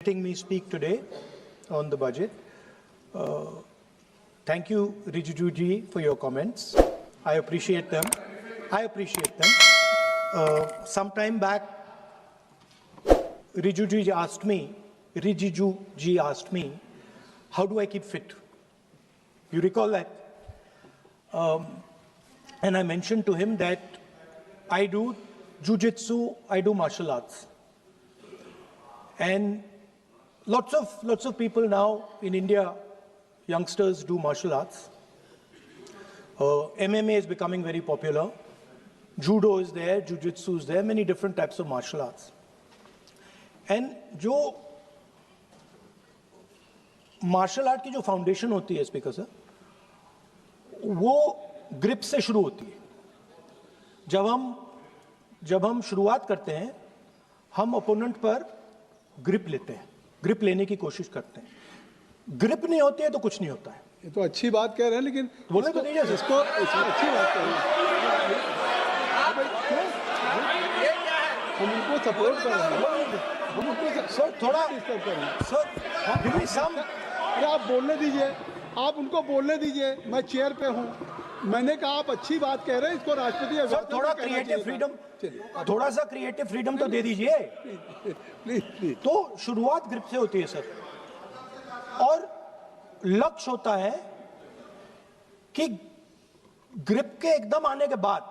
Letting me speak today on the budget. Thank you, Rijiju ji, for your comments. I appreciate them. Some time back, Rijiju ji asked me, how do I keep fit? You recall that? And I mentioned to him that I do jujitsu, I do martial arts. And lots of people now in India, youngsters do martial arts. MMA is becoming very popular. Judo is there, Jiu-Jitsu is there, many different types of martial arts. And जो martial art की जो foundation होती है speaker sir, वो grip से शुरू होती है. जब हम शुरुआत करते हैं, हम opponent पर grip लेते हैं, grip लेने की कोशिश करते हैं. grip नहीं होती है तो कुछ नहीं होता है. ये तो अच्छी बात कह रहे हैं, लेकिन बोले तो दीजिए इसको अच्छी बात कह रहे हैं. हम उनको सपोर्ट कर रहे हैं. हम उनको सर थोड़ा डिस्टर्ब कर रहे हैं. Sir give me some. अरे आप बोलने दीजिए, आप उनको बोलने दीजिए. मैं चेयर पे हूँ. मैंने कहा आप अच्छी बात कह रहे हैं, इसको राष्ट्रपति सर थोड़ा क्रिएटिव फ्रीडम, थोड़ा सा क्रिएटिव फ्रीडम तो दे दीजिए. प्लीज. तो शुरुआत ग्रिप से होती है सर, और लक्ष्य होता है कि ग्रिप के एकदम आने के बाद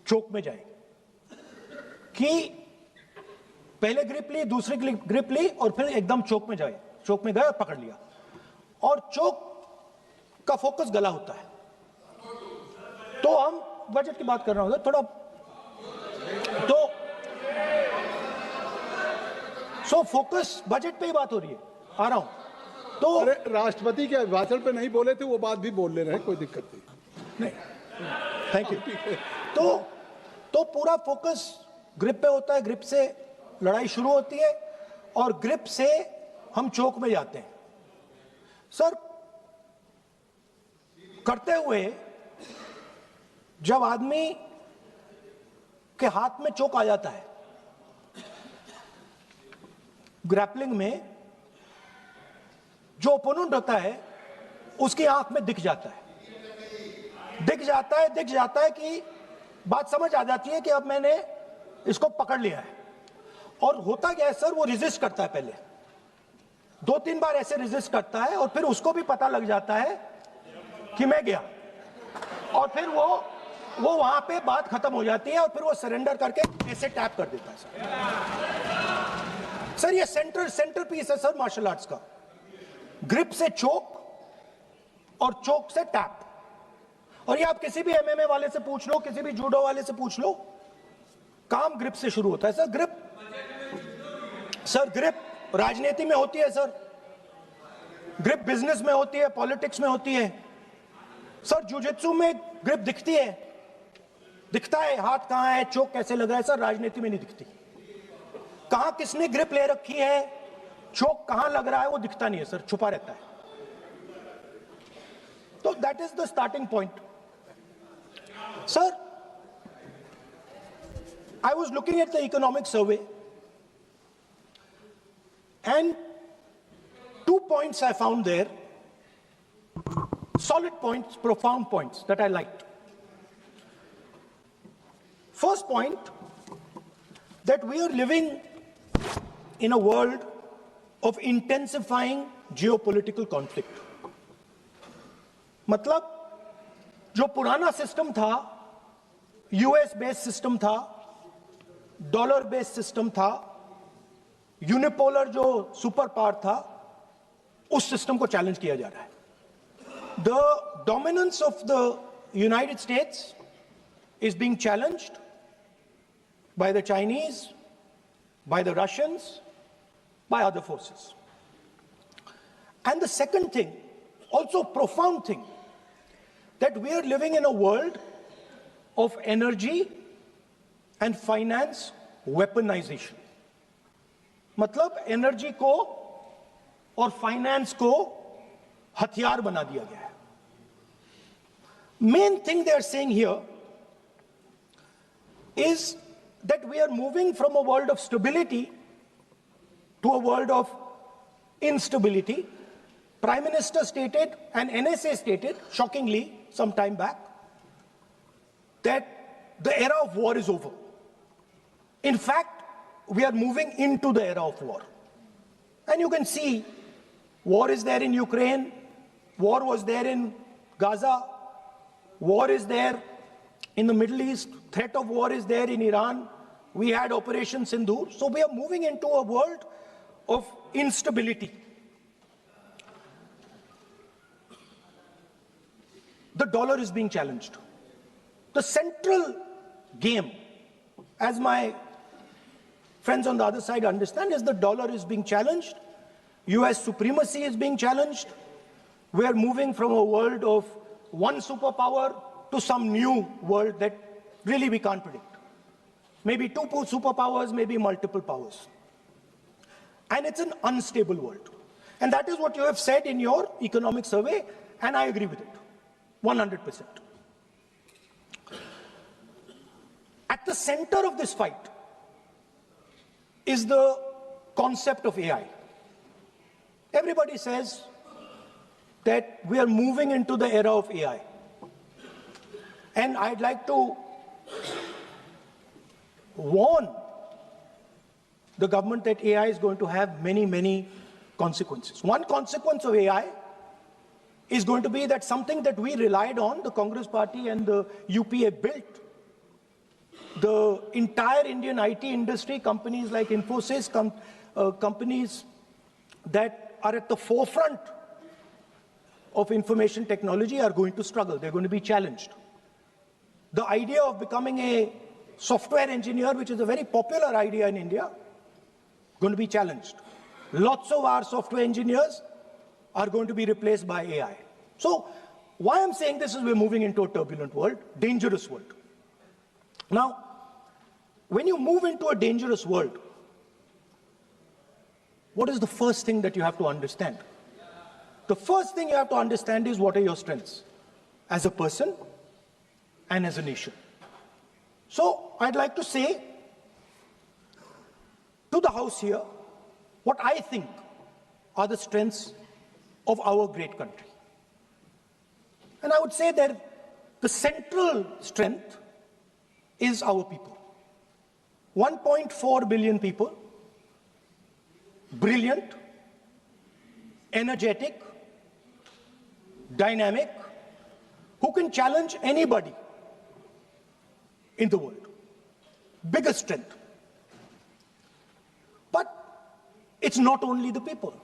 चोक में जाए, कि पहले ग्रिप ली, दूसरी ग्रिप ली और फिर एकदम चोक में जाए. चोक में गए और पकड़ लिया, और चोक का फोकस गला होता है. तो हम बजट की बात कर रहा हूं थोड़ा, तो सो फोकस बजट पे ही बात हो रही है. आ रहा हूं. तो अरे राष्ट्रपति के अभिभाषण पे नहीं बोले थे, वो बात भी बोल ले रहे हैं, कोई दिक्कत नहीं. Thank you. तो पूरा फोकस ग्रिप पे होता है. ग्रिप से लड़ाई शुरू होती है और ग्रिप से हम चोक में जाते हैं. सर करते हुए जब आदमी के हाथ में चोक आ जाता है ग्रैपलिंग में, जो ओपोनेंट होता है उसकी आंख में दिख जाता है कि बात समझ आ जाती है कि अब मैंने इसको पकड़ लिया है. और होता क्या है सर, वो रेजिस्ट करता है. पहले 2-3 बार ऐसे रेजिस्ट करता है और फिर उसको भी पता लग जाता है कि मैं गया, और फिर वो वहां पे बात खत्म हो जाती है और फिर वो सरेंडर करके ऐसे टैप कर देता है. सर ये सेंटर पीस है सर मार्शल आर्ट्स का. ग्रिप से चोक और चोक से टैप. और ये आप किसी भी एमएमए वाले से पूछ लो, किसी भी जूडो वाले से पूछ लो, काम ग्रिप से शुरू होता है. सर ग्रिप राजनीति में होती है सर, ग्रिप बिजनेस में होती है, पॉलिटिक्स में होती है. सर जुजित्सु में ग्रिप दिखता है, हाथ कहां है, चोक कैसे लग रहा है. सर राजनीति में नहीं दिखती. कहां किसने ग्रिप ले रखी है, चोक कहां लग रहा है, वो दिखता नहीं है सर, छुपा रहता है. तो that is the starting point. Sir I was looking at the economic survey and 2 points I found there, solid points, profound points that I liked. First point, that we are living in a world of intensifying geopolitical conflict. मतलब जो पुराना system था, US based system था, dollar based system था, unipolar जो super power था, उस system को चैलेंज किया जा रहा है. The dominance of the United states is being challenged by the Chinese, by the Russians, by other forces. And the second thing, also profound thing, that we are living in a world of energy and finance weaponization. मतलब energy को और finance को हथियार बना दिया गया है. Main thing they are saying here is that we are moving from a world of stability to a world of instability. Prime Minister stated and NSA stated, shockingly, some time back, that the era of war is over. In fact, we are moving into the era of war. And you can see, war is there in Ukraine, war was there in Gaza, war is there in the Middle East, threat of war is there in Iran. We had Operation Sindoor. So we are moving into a world of instability. The dollar is being challenged. The central game, as my friends on the other side understand, is the dollar is being challenged. US supremacy is being challenged. We are moving from a world of one superpower to some new world that really we can't predict. Maybe two superpowers, maybe multiple powers. And it's an unstable world. And that is what you have said in your economic survey, and I agree with it, 100%. At the center of this fight is the concept of AI. Everybody says that we are moving into the era of AI. And I'd like to warn the government that AI is going to have many, many consequences. One consequence of AI is going to be that something that we relied on, the Congress Party and the UPA built, the entire Indian IT industry, companies like Infosys, companies that are at the forefront of information technology are going to struggle. They're going to be challenged. The idea of becoming a software engineer, which is a very popular idea in India, going to be challenged. Lots of our software engineers are going to be replaced by AI. So why I'm saying this is we're moving into a turbulent world, dangerous world. Now, when you move into a dangerous world, what is the first thing that you have to understand? The first thing you have to understand is what are your strengths as a person and as a nation. So I'd like to say to the House here what I think are the strengths of our great country. And I would say that the central strength is our people. 1.4 billion people, brilliant, energetic, dynamic, who can challenge anybody in the world. Biggest strength. But it's not only the people.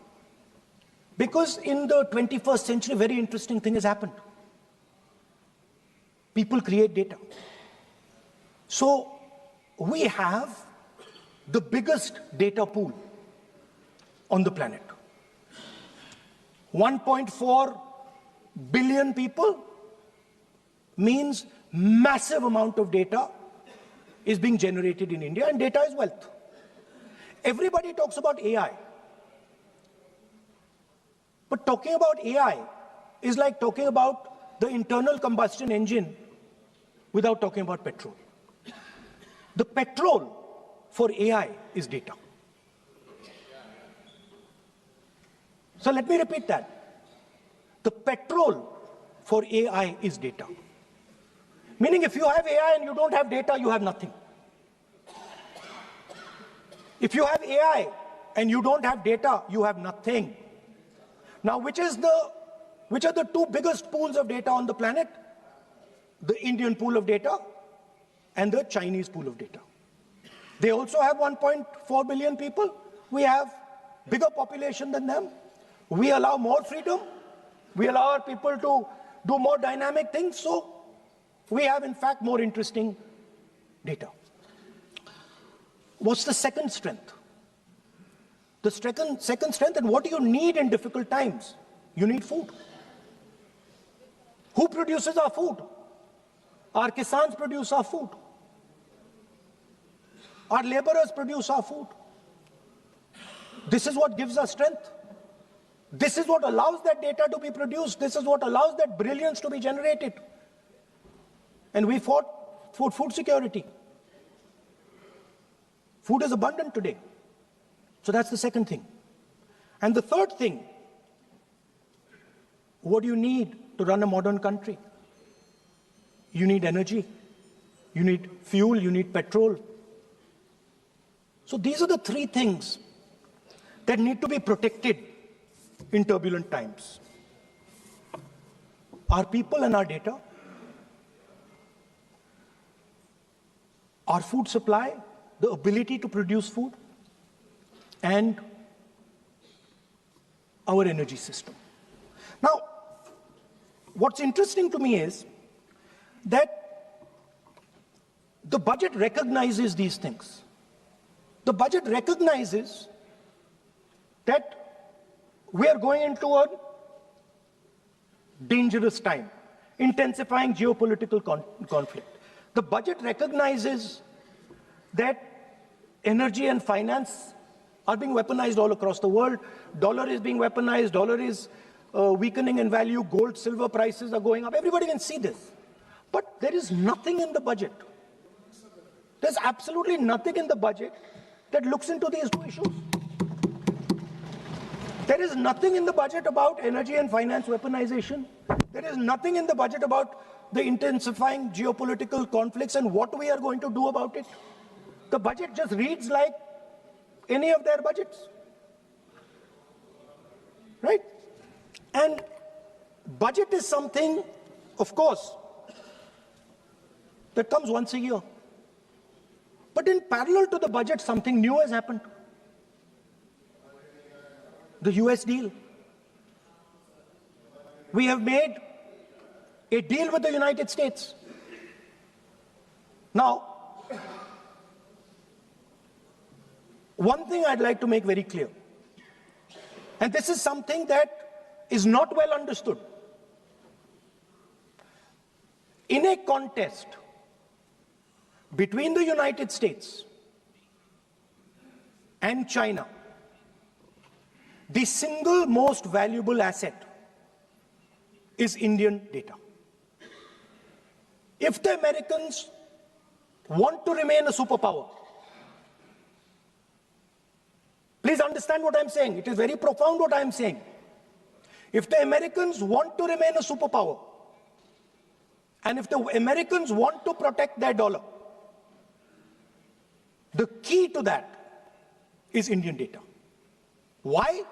Because in the 21st century, a very interesting thing has happened. People create data. So we have the biggest data pool on the planet. 1.4 billion people means massive amount of data is being generated in India, and data is wealth. Everybody talks about AI. But talking about AI is like talking about the internal combustion engine without talking about petrol. The petrol for AI is data. So let me repeat that. The petrol for AI is data. Meaning if you have AI and you don't have data, you have nothing. If you have AI and you don't have data, you have nothing. Now, which are the two biggest pools of data on the planet? The Indian pool of data and the Chinese pool of data. They also have 1.4 billion people. We have bigger population than them. We allow more freedom. We allow our people to do more dynamic things. So we have, in fact, more interesting data. What's the second strength? The second strength, and what do you need in difficult times? You need food. Who produces our food? Our kisans produce our food. Our laborers produce our food. This is what gives us strength. This is what allows that data to be produced. This is what allows that brilliance to be generated. And we fought for food security. Food is abundant today. So that's the second thing. And the third thing, what do you need to run a modern country? You need energy, you need fuel, you need petrol. So these are the three things that need to be protected in turbulent times. Our people and our data, our food supply, the ability to produce food, and our energy system. Now, what's interesting to me is that the budget recognizes these things. The budget recognizes that we are going into a dangerous time, intensifying geopolitical conflict. The budget recognizes that energy and finance are being weaponized all across the world. Dollar is being weaponized, dollar is weakening in value, gold, silver prices are going up. Everybody can see this. But there is nothing in the budget. There's absolutely nothing in the budget that looks into these two issues. There is nothing in the budget about energy and finance weaponization. There is nothing in the budget about the intensifying geopolitical conflicts and what we are going to do about it. The budget just reads like any of their budgets, right? And budget is something, of course, that comes once a year. But in parallel to the budget, something new has happened. The US deal. We have made a deal with the United States. Now, one thing I'd like to make very clear, and this is something that is not well understood. In a contest between the United States and China, the single most valuable asset is Indian data. If the Americans want to remain a superpower, please understand what I'm saying. It is very profound what I'm saying. If the Americans want to remain a superpower, and if the Americans want to protect their dollar, the key to that is Indian data. Why?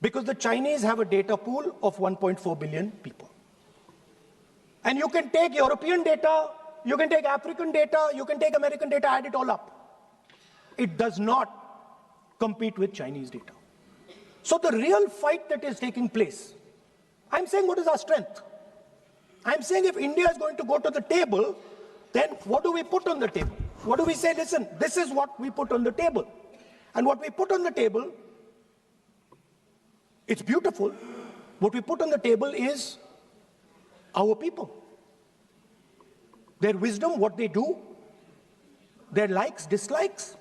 Because the Chinese have a data pool of 1.4 billion people. And you can take European data, you can take African data, you can take American data, add it all up. It does not compete with Chinese data. So the real fight that is taking place, I'm saying what is our strength? I'm saying if India is going to go to the table, then what do we put on the table? What do we say? Listen, this is what we put on the table. And what we put on the table, it's beautiful. What we put on the table is our people. Their wisdom, what they do, their likes, dislikes,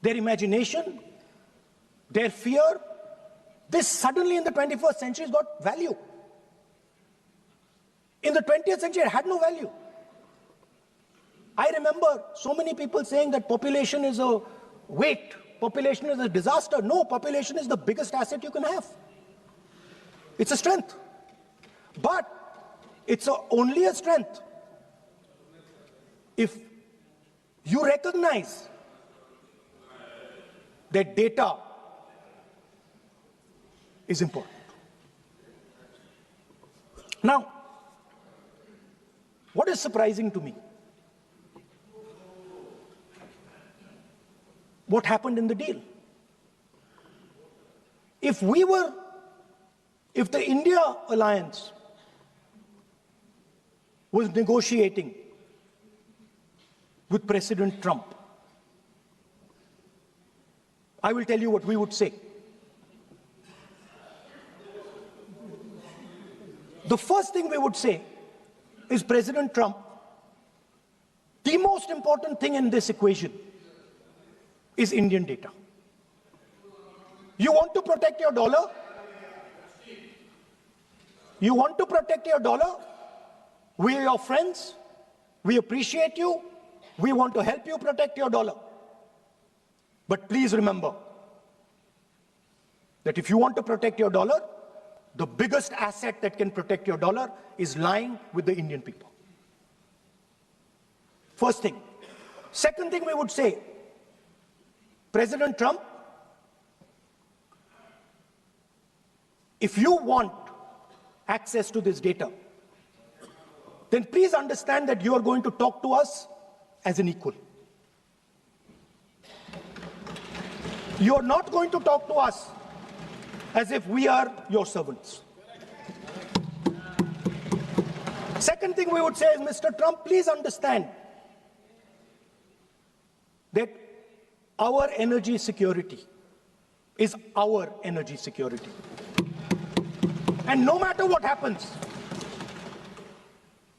their imagination, their fear. This suddenly in the 21st century has got value. In the 20th century, it had no value. I remember so many people saying that population is a weight, population is a disaster. No, population is the biggest asset you can have. It's a strength. But it's only a strength if you recognize that data is important. Now, what is surprising to me? What happened in the deal? If the India alliance was negotiating with President Trump, I will tell you what we would say. The first thing we would say is, President Trump, the most important thing in this equation is Indian data. You want to protect your dollar? You want to protect your dollar? We are your friends. We appreciate you. We want to help you protect your dollar. But please remember that if you want to protect your dollar, the biggest asset that can protect your dollar is lying with the Indian people. First thing. Second thing we would say, President Trump, if you want access to this data, then please understand that you are going to talk to us as an equal. You are not going to talk to us as if we are your servants. Second thing we would say is, Mr. Trump, please understand that our energy security is our energy security. And no matter what happens,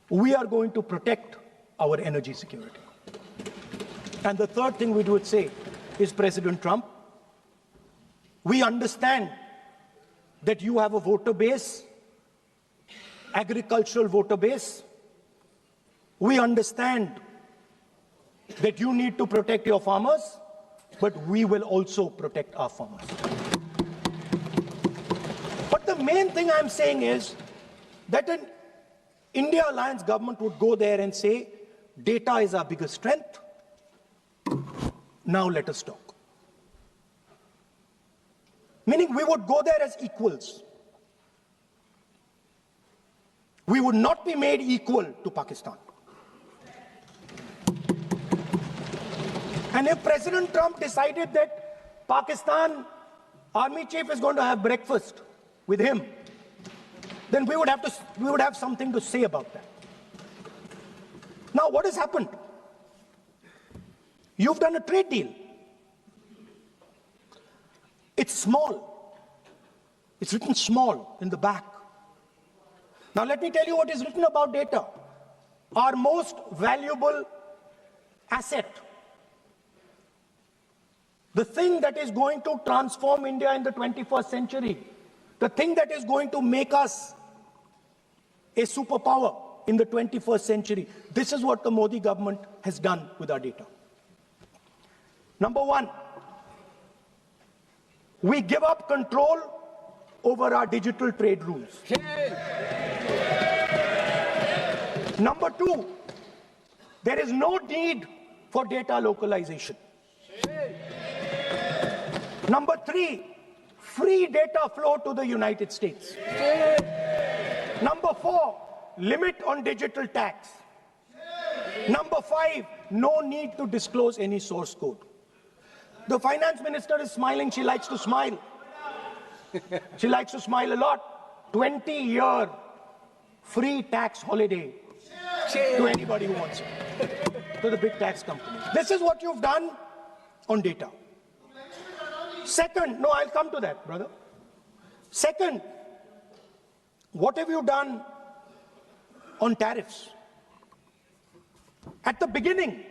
we are going to protect our energy security. And the third thing we would say is, President Trump, we understand that you have a voter base, agricultural voter base. We understand that you need to protect your farmers, but we will also protect our farmers. But the main thing I'm saying is that an India Alliance government would go there and say, data is our biggest strength. Now let us talk. Meaning we would go there as equals. We would not be made equal to Pakistan. And if President Trump decided that Pakistan army chief is going to have breakfast with him, then we would have something to say about that. Now, what has happened? You've done a trade deal. It's small. It's written small in the back. Now, let me tell you what is written about data. Our most valuable asset, the thing that is going to transform India in the 21st century, the thing that is going to make us a superpower in the 21st century. This is what the Modi government has done with our data. Number one, we give up control over our digital trade rules. Number two, there is no need for data localization. Number three, free data flow to the United States. Number four, limit on digital tax. Number five, no need to disclose any source code. The finance minister is smiling. She likes to smile. She likes to smile a lot. 20-year free tax holiday to anybody who wants it, to the big tax companies. This is what you've done on data. Second, no, I'll come to that, brother. Second, what have you done on tariffs? At the beginning,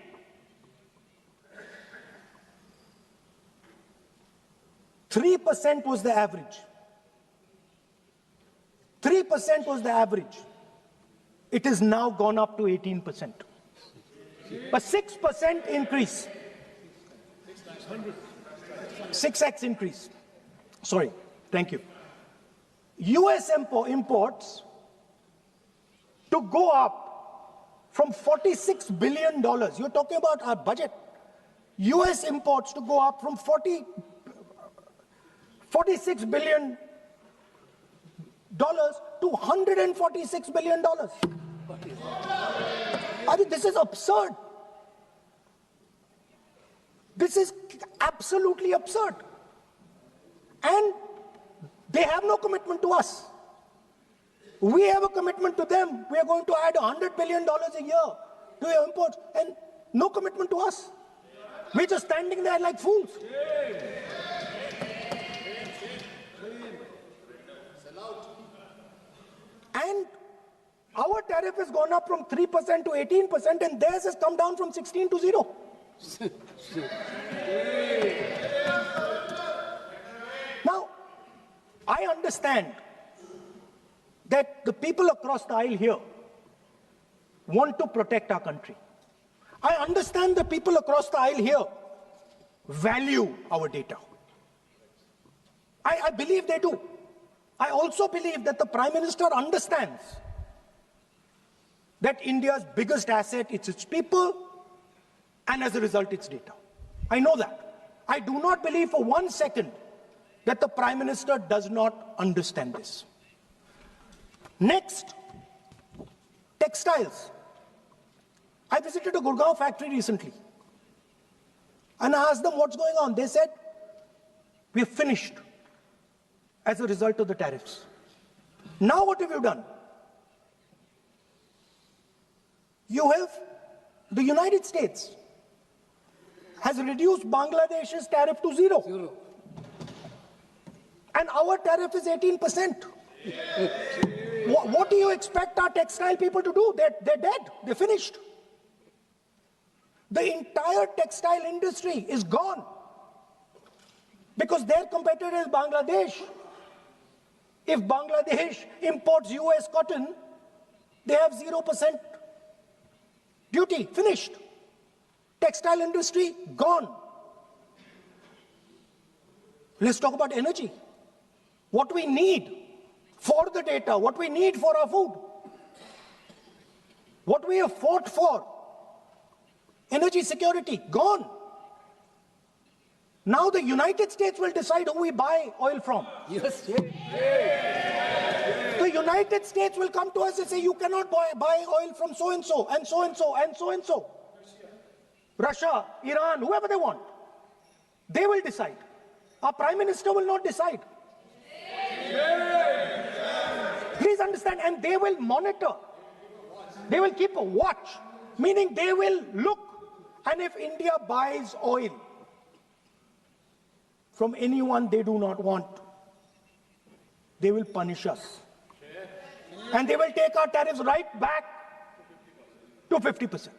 $3% was the average. 3% was the average. It has now gone up to 18%. A 6% increase. 6x increase. Sorry, thank you. US imports to go up from $46 billion. You're talking about our budget. US imports to go up from $46 billion to $146 billion. I mean, this is absurd. This is absolutely absurd. And they have no commitment to us. We have a commitment to them. We are going to add $100 billion a year to your imports, and no commitment to us. We're just standing there like fools. And our tariff has gone up from 3% to 18%, and theirs has come down from 16 to 0. Now, I understand that the people across the aisle here want to protect our country. I understand the people across the aisle here value our data. I believe they do. I also believe that the Prime Minister understands that India's biggest asset is its people, and as a result, its data. I know that. I do not believe for 1 second that the Prime Minister does not understand this. Next, textiles. I visited a Gurgaon factory recently, and I asked them what's going on. They said, we're finished as a result of the tariffs. Now what have you done? You have, the United States has reduced Bangladesh's tariff to zero. And our tariff is 18%. What do you expect our textile people to do? They're dead, they're finished. The entire textile industry is gone because their competitor is Bangladesh. If Bangladesh imports US cotton, they have 0% duty, finished. Textile industry, gone. Let's talk about energy. What we need for the data, what we need for our food, what we have fought for, energy security, gone. Now the United States will decide who we buy oil from. Yes. The United States will come to us and say, you cannot buy oil from so-and-so, and so-and-so, and so-and-so. Russia, Iran, whoever they want. They will decide. Our Prime Minister will not decide. Please understand, and they will monitor. They will keep a watch, meaning they will look, and if India buys oil from anyone they do not want, they will punish us. And they will take our tariffs right back to 50%.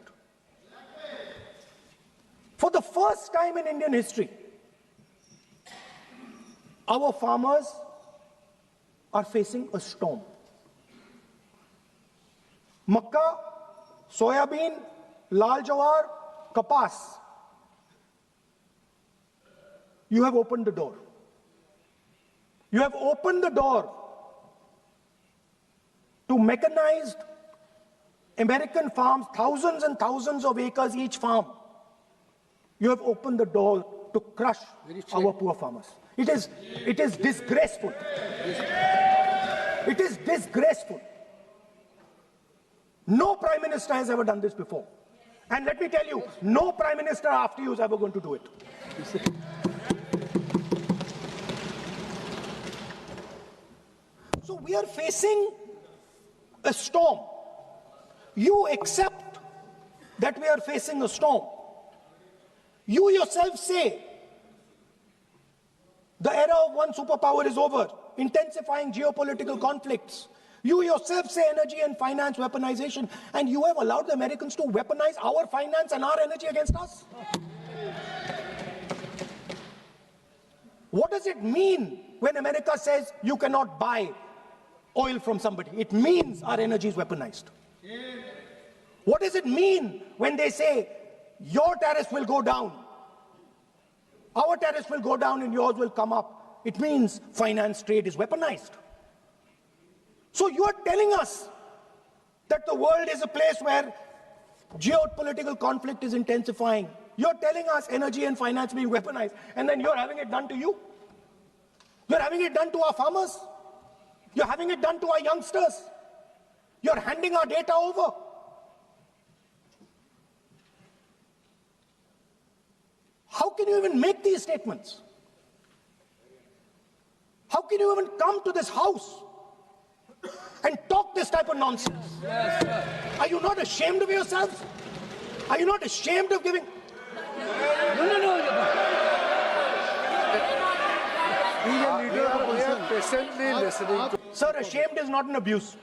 For the first time in Indian history, our farmers are facing a storm. Makka, soybean, lal jawar, kapas. You have opened the door. You have opened the door to mechanized American farms, thousands and thousands of acres each farm. You have opened the door to crush our poor farmers. It is disgraceful. It is disgraceful. No Prime Minister has ever done this before. And let me tell you, no Prime Minister after you is ever going to do it. So we are facing a storm. You accept that we are facing a storm. You yourself say the era of one superpower is over, intensifying geopolitical conflicts. You yourself say energy and finance weaponization, and you have allowed the Americans to weaponize our finance and our energy against us. What does it mean when America says you cannot buy oil from somebody? It means our energy is weaponized. What does it mean when they say your tariffs will go down, our tariffs will go down and yours will come up? It means finance trade is weaponized. So you are telling us that the world is a place where geopolitical conflict is intensifying. You're telling us energy and finance being weaponized, and then you're having it done to you. You're having it done to our farmers. You're having it done to our youngsters. You're handing our data over. How can you even make these statements? How can you even come to this house and talk this type of nonsense? Are you not ashamed of yourselves? Are you not ashamed of giving? No. patiently listening. Sir, ashamed is not an abuse.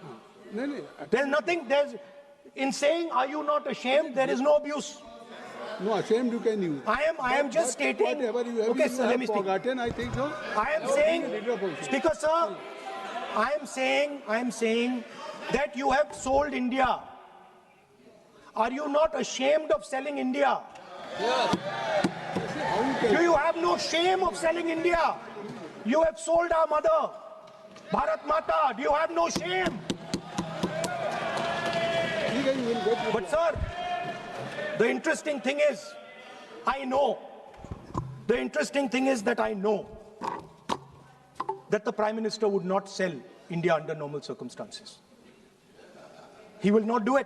There's nothing, in saying, are you not ashamed, there is no abuse. No, ashamed you can use. I am just stating. Whatever you have, okay, sir, let me speak. forgotten, I think so. I am saying, Speaker, sir, I am saying that you have sold India. Are you not ashamed of selling India? Do you have no shame of selling India? You have sold our mother, Bharat Mata. Do you have no shame? But sir, the interesting thing is, I know that the Prime Minister would not sell India under normal circumstances. He will not do it.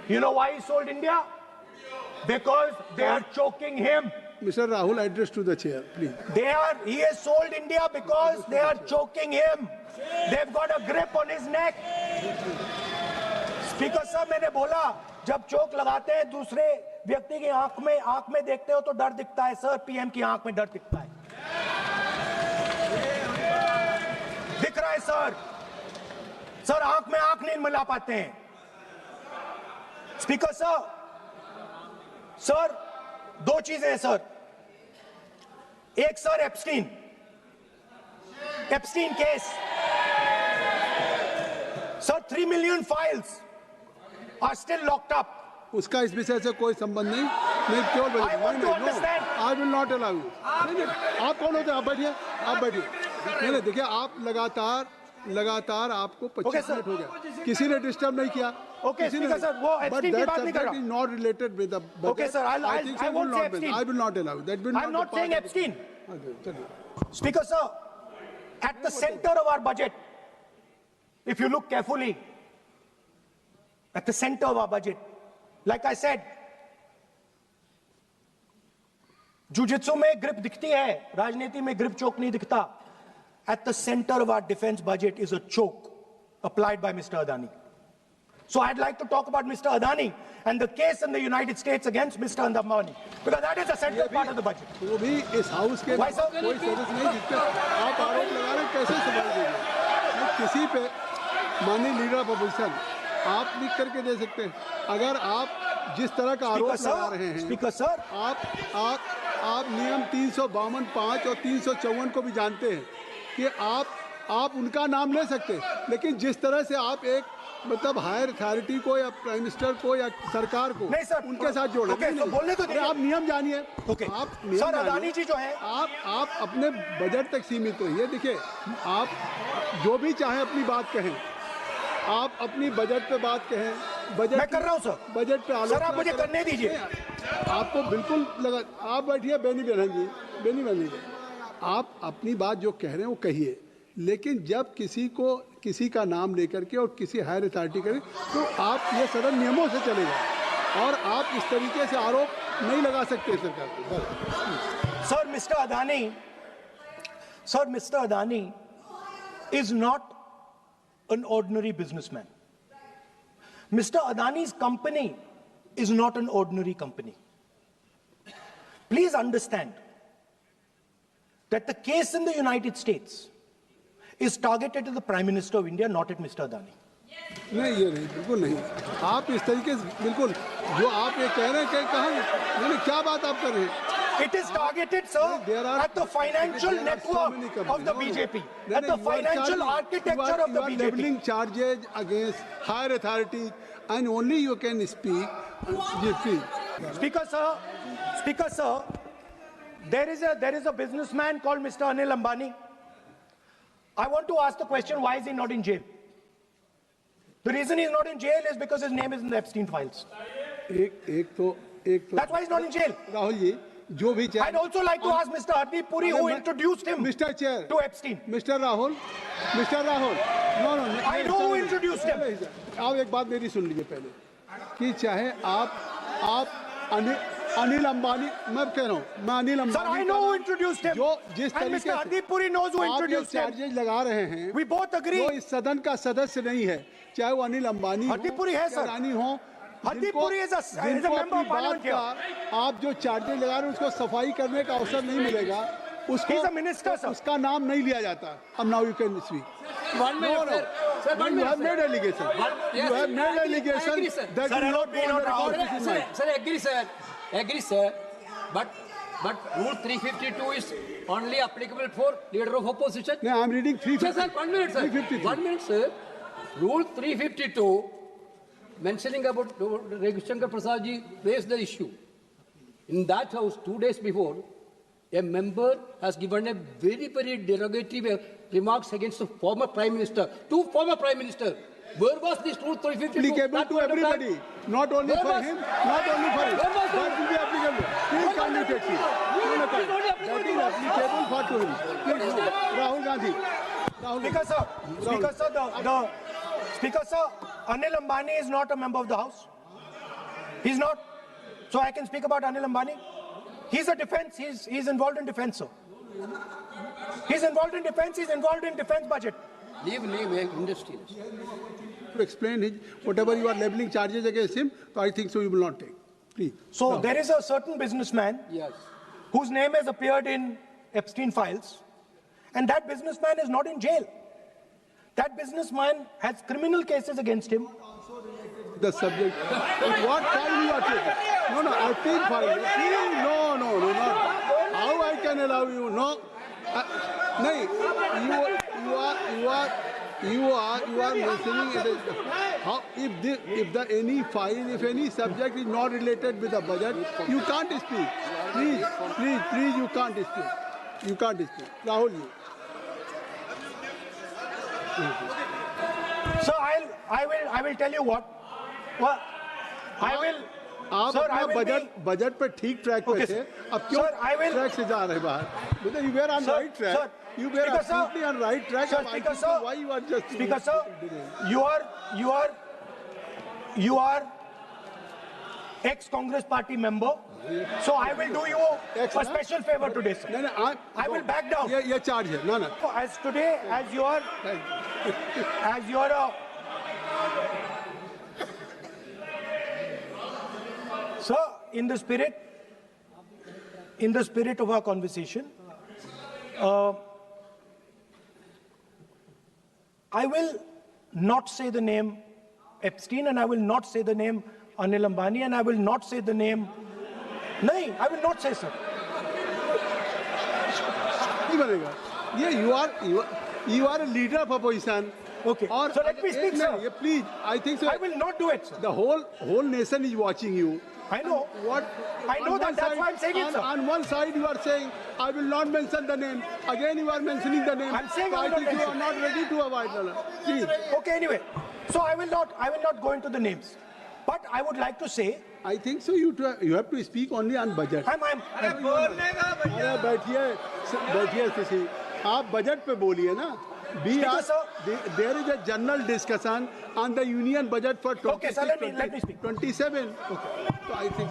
You know why he sold India? Because they are choking him. Mr. Rahul, address to the chair, please. He has sold India because they are choking him. They've got a grip on his neck. Speaker साहब, मैंने बोला जब चोक लगाते हैं दूसरे व्यक्ति की आंख में देखते हो तो डर दिखता है सर, पीएम की आंख में डर दिखता है, दिख रहा है सर आंख में आंख नहीं मिला पाते हैं। स्पीकर साहब, सर दो चीजें हैं सर, एक sir Epstein case sir, 3 million files are still locked up. उसका इस विषय से कोई संबंध नहीं। मैं केवल I want to understand. I will not allow you. आप कौन होते हैं? आप बैठिए। नहीं, देखिए आप लगातार आपको 25 मिनट हो गया, किसी ने डिस्टर्ब नहीं किया। Okay, Speaker sir, वो एप्स्टीन की बात नहीं कर रहा। But that subject is not related with the budget. Okay sir, I won't say Epstein. I will not allow. That will not. I'm not saying Epstein. Okay. Speaker sir, at the center of our budget, if you look carefully, at the center of our budget, like I said, jujitsu में grip दिखती है, राजनीति में grip choke नहीं दिखता. At the center of our defense budget is a choke applied by Mr. Adani. So I'd like to talk about Mr. Adani and the case in the United States against Mr. Ambani, because that is a central part of the budget. वो भी इस house के Why, sir? कोई सदस्य नहीं, जिसपे आप आरोप लगा रहे हैं, कैसे संभाल देंगे? किसी पे माननीय लीडर ऑफ अपोजिशन आप लिख करके दे सकते हैं। अगर आप जिस तरह का आरोप लगा रहे हैं, स्पीकर सर, आप नियम 352(5) और 354 को भी जानते हैं कि आप उनका नाम ले सकते हैं, लेकिन जिस तरह से आप एक मतलब हायर अथॉरिटी को या प्राइम मिनिस्टर को या सरकार को नहीं सर, उनके साथ जोड़ रहे हैं। तो बोलने तो आप नियम जानिए। ओके सर, अदानी जी जो है, आप अपने बजट तक सीमित रहिए। देखिए, आप जो भी चाहे अपनी बात कहें, आप अपनी बजट पे बात कहें, बजट मैं कर रहा हूं सर, बजट पे आलोचना सर आप मुझे करने दीजिए। आपको बिल्कुल लगा, आप बैठिए बेनी बहन जी, आप अपनी बात जो कह रहे हैं वो कहिए, लेकिन जब किसी का नाम लेकर के और किसी हायर अथॉरिटी करें तो आप ये सदन नियमों से चलेगा और आप इस तरीके से आरोप नहीं लगा सकते सरकार को। Sir mister Adani is not an ordinary businessman. Mr. Adani's company is not an ordinary company. Please understand that the case in the United States is targeted at the Prime Minister of India, not at Mr. Adani. नहीं, ये नहीं, बिल्कुल नहीं। आप इस तरीके से बिल्कुल जो आप ये कह रहे हैं, कहाँ क्या बात आप कर रहे हैं? It is targeted, sir, at the financial network of the BJP, at the financial architecture of the BJP. You are leveling charges against higher authority, and only you can speak. Speaker sir, there is a businessman called Mr. Anil Ambani. I want to ask the question, why is he not in jail? The reason he's not in jail is because his name is in the Epstein files. That's why he's not in jail. Rahul ji, जो भी चाहे। I'd also like to ask Mr. Hardeep Puri, who introduced him to Epstein. Mr. Rahul, no, I know who introduced him. आप एक बात मेरी सुन लीजिए पहले, कि चाहे आप अनिल अंबानी, मैं कह रहा हूँ, मैं Anil Ambani, Sir, I know who introduced him. जो जिस and तरीके Mr. Hardeep Puri knows who introduced him. Charges लगा रहे हैं, We both agree. जो इस सदन का सदस्य नहीं है, चाहे वो अनिल अंबानी Hardeep Puri है सर, रानी हो, Hardeep Puri is a member of parliament here. आप जो चार्जेज लगा रहे हैं उसको सफाई करने का अवसर नहीं मिलेगा, उसको He's a minister, sir. उसका नाम नहीं लिया जाता। अब now you can speak. 1 minute, sir. Sir, 1 You minute, have made sir. allegation. Yes, You have made I agree, allegation I agree, sir. that Sir, you not I don't want know to record this in Sir, agree, sir. But Rule 352 is only applicable for leader of opposition. No, I'm reading 350. Sir, 1 minute, sir. 353. 1 minute, sir. Rule 352 mentioning about Ravi Shankar Prasad ji raised the issue. In that house, 2 days before, a member has given a very, very derogatory remarks against the former Prime Minister, two former Prime Ministers. Where was this Rule 352? Applicable to everybody, not only for him, not only for him, but will be applicable. Please kindly take it. That is applicable for to him. Please, no. Rahul Gandhi. Speaker, sir, Anil Ambani is not a member of the House. He's not. So I can speak about Anil Ambani. He's a defense. He's involved in defense, sir. He's involved in defense. He's involved in defense budget. Leave industry. To explain his, whatever you are leveling charges against him, so I think so you will not take. Please. So there is a certain businessman Yes. whose name has appeared in Epstein files, and that businessman is not in jail. That businessman has criminal cases against him. The subject. What file you are taking? No, Epstein file. No, not. How I can allow you? No. No, you are mentioning it is how if any subject is not related with the budget, you can't speak. Please, you can't speak. You can't speak. Rahul, you. So I will tell you what. Well, I will. आप Sir, I अपना will budget पे ठीक track पे Okay, थे sir. अब क्यों Sir, I will- track से जा रहे बाहर मतलब you were on Sir, right track sir, you were Speaker, sir. absolutely on right track Sir, अब I Speaker, think sir. why you are just Speaker, sir, you are ex-Congress party member. So I will do you a special favor today, sir. नहीं I will back down. ये charge है ना As today, as you are sir, in the spirit of our conversation, I will not say the name Epstein, and I will not say the name Anil Ambani, and I will not say the name. No, I will not say, sir. नहीं बनेगा ये you are a leader of opposition Okay. और So let me speak, sir. ये please I think so I will not do it, sir. the whole nation is watching you. I know. I know that. That's why I'm saying it, sir. On one side you are saying, I will not mention the name. Again you are mentioning the name. I'm saying so I I will think not you are not ready to avoid the Please. Okay, anyway. So I will not go into the names. But I would like to say, I think so you have to speak only on budget. अरे बैठिए किसी आप budget पे बोलिए ना there is a general discussion on the union budget for 26, Okay, sir, let me speak. 27. Okay. So I think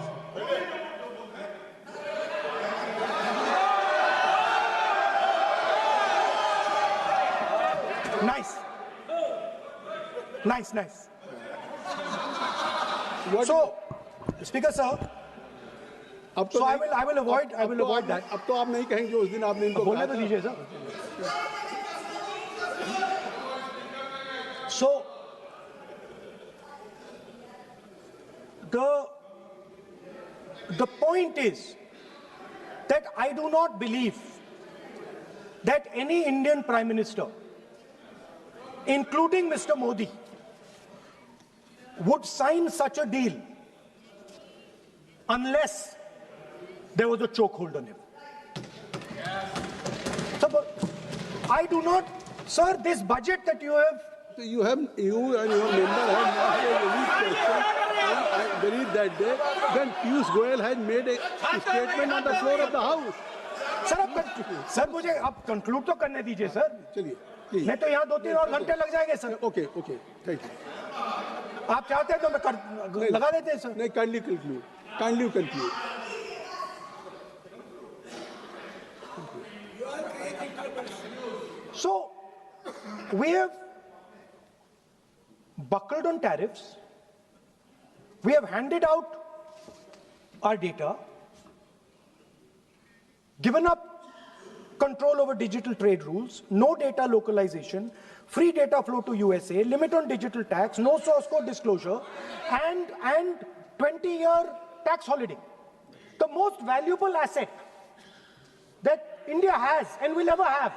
Nice. So, Speaker, sir. अब तो So I will avoid that. अब तो आप नहीं कहेंगे उस दिन आपने इनको बोलने तो दीजिए, sir. So, the point is that I do not believe that any Indian Prime Minister, including Mr. Modi, would sign such a deal unless there was a chokehold on him. So, but I do not, sir, this budget that you have. You and your member have not made any question. I believe that day when Piyush Goyal had made a statement on the floor of the House. Sir मुझे अब conclude तो करने दीजिए sir. चलिए please. नहीं तो यहाँ 2-3 और घंटे लग जाएंगे सर. Okay, thank you. आप चाहते हैं तो मैं लगा देते हैं सर. नहीं, kindly conclude. So we have buckled on tariffs. We have handed out our data, given up control over digital trade rules, no data localization, free data flow to USA, limit on digital tax, no source code disclosure, and 20-year tax holiday. The most valuable asset that India has and will ever have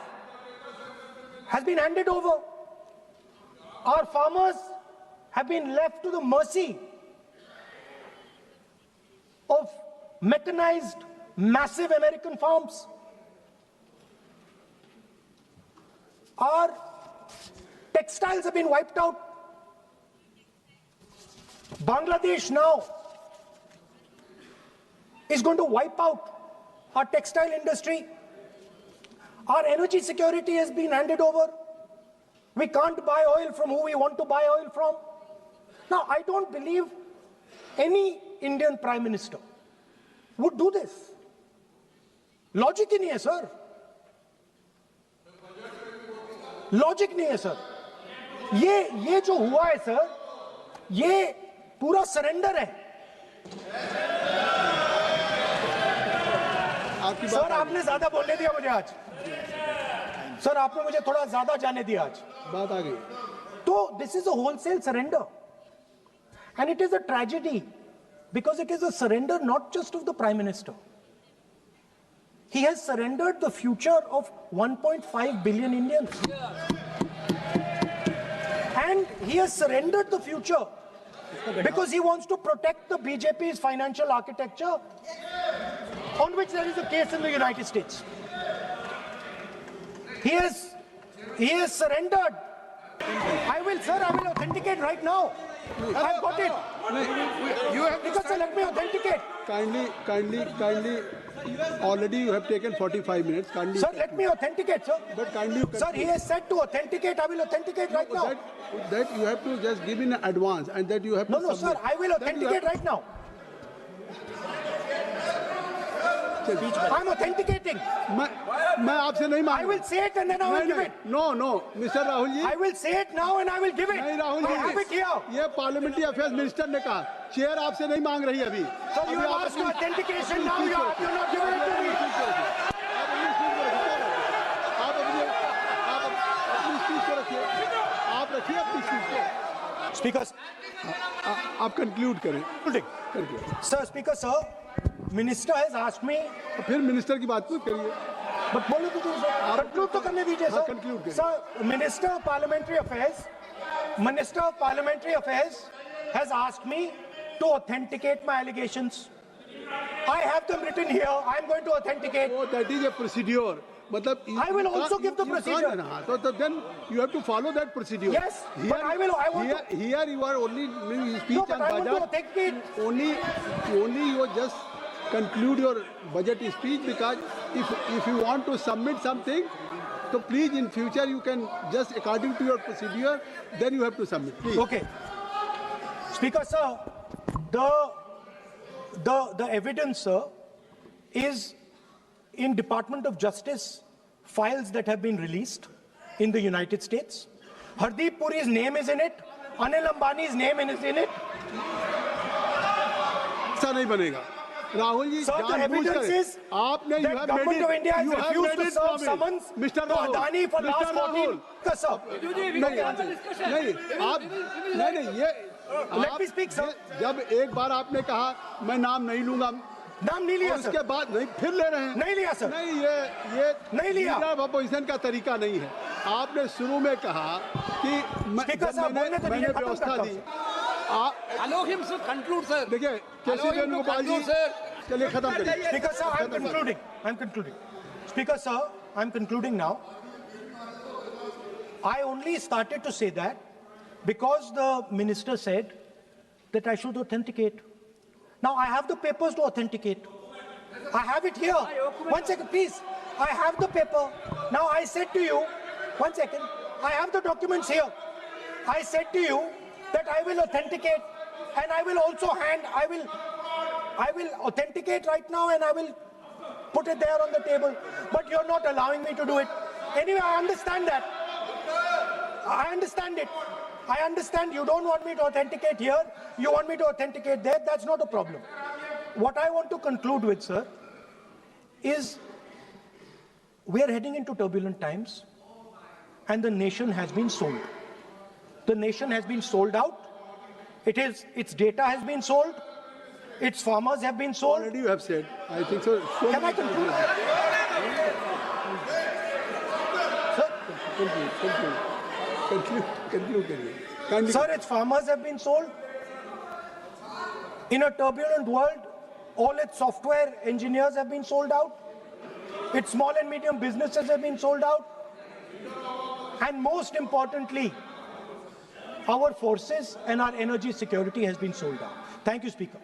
has been handed over. Our farmers have been left to the mercy of mechanized, massive American farms. Our textiles have been wiped out. Bangladesh now is going to wipe out our textile industry. Our energy security has been handed over. We can't buy oil from who we want to buy oil from. Now, I don't believe any Indian Prime Minister would do this. Logic ही नहीं है sir. Logic नहीं है sir. ये जो हुआ है sir, ये पूरा सरेंडर है. सर आपने ज्यादा बोलने दिया मुझे आज. सर आपने मुझे थोड़ा ज्यादा जाने दिया आज. बात आ गई. तो this is a wholesale surrender, and it is a tragedy because it is a surrender not just of the Prime Minister. He has surrendered the future of 1.5 billion Indians. And he has surrendered the future because he wants to protect the BJP's financial architecture, on which there is a case in the United States. He has surrendered. I will authenticate right now. I've got it. You have Because sir, let me authenticate. Kindly. Already you have taken 45 minutes. Kindly. Sir, let me authenticate, sir. But kindly. Sir, he has said to authenticate. I will authenticate right now. That you have to just give in advance, and that you have to. No, sir, I will authenticate right now. I'm authenticating. मैं आपसे नहीं मांग. I will say it and then I will give it. No, Mr. Rahul ji. I will say it now and I will give it. नहीं Rahul ji. I have it here. ये parliamentary affairs minister ने कहा. Chair आपसे नहीं मांग रही अभी. Sir, you have asked for authentication. Now you're not giving it to me. आप रखिए अपनी सीट को. Speaker. आप कंक्लूड करें. Sir, Speaker, sir, Minister has asked me. फिर मिनिस्टर की बात मत करिए. But बोलो तो सर. Conclude तो करने दीजिए सर. conclude करिए. Sir, Minister of Parliamentary Affairs has asked me to authenticate my allegations. I have them written here. I am going to authenticate. Oh, that is a procedure. मतलब I will also give the procedure. So then you have to follow that procedure. Yes, but I want to. Here you are only speech No, but and I want to budget. authenticate. Only you just conclude your budget speech, because if you want to submit something, so please in future you can just according to your procedure, then you have to submit. Please. Okay. Speaker, sir, the evidence, sir, is in Department of Justice files that have been released in the United States. Hardeep Puri's name is in it. Anil Ambani's name is in it. ऐसा नहीं बनेगा. Rahul ji, Sir, the evidence is आपने that government of India has refused to serve summons to Adani for last 14. Sir, नहीं ये. let me speak, sir. जब एक बार आपने कहा मैं नाम नहीं लूंगा, नाम नहीं लिया उसके सर. बाद नहीं फिर ले रहे हैं. नहीं लिया सर. नहीं ये नहीं लिया. लीडर अपोजिशन का तरीका नहीं है. आपने शुरू में कहा कि मैंने व्यवस्था दी. Allow him to conclude, sir. देखिए केसी वेणुगोपाल जी, चलिए खत्म करिए. Speaker, sir, I'm concluding. Speaker, sir, I'm concluding now. I only started to say that because the minister said that I should authenticate. Now I have the papers to authenticate. I have it here. 1 second, please. I have the paper. Now I said to you, 1 second. I have the documents here. I said to you that I will authenticate, and I will also I will authenticate right now, and I will put it there on the table. But you're not allowing me to do it. Anyway, I understand that. I understand it. I understand you don't want me to authenticate here. You want me to authenticate there. That's not a problem. What I want to conclude with, sir, is we are heading into turbulent times, and the nation has been sold. The nation has been sold out. Its data has been sold. Its farmers have been sold. Already you have said. I think so. Can I conclude? Sir? Conclude करिए. Kindly. Sir, its farmers have been sold. In a turbulent world, all its software engineers have been sold out. Its small and medium businesses have been sold out. And most importantly, our forces and our energy security has been sold out. Thank you, Speaker.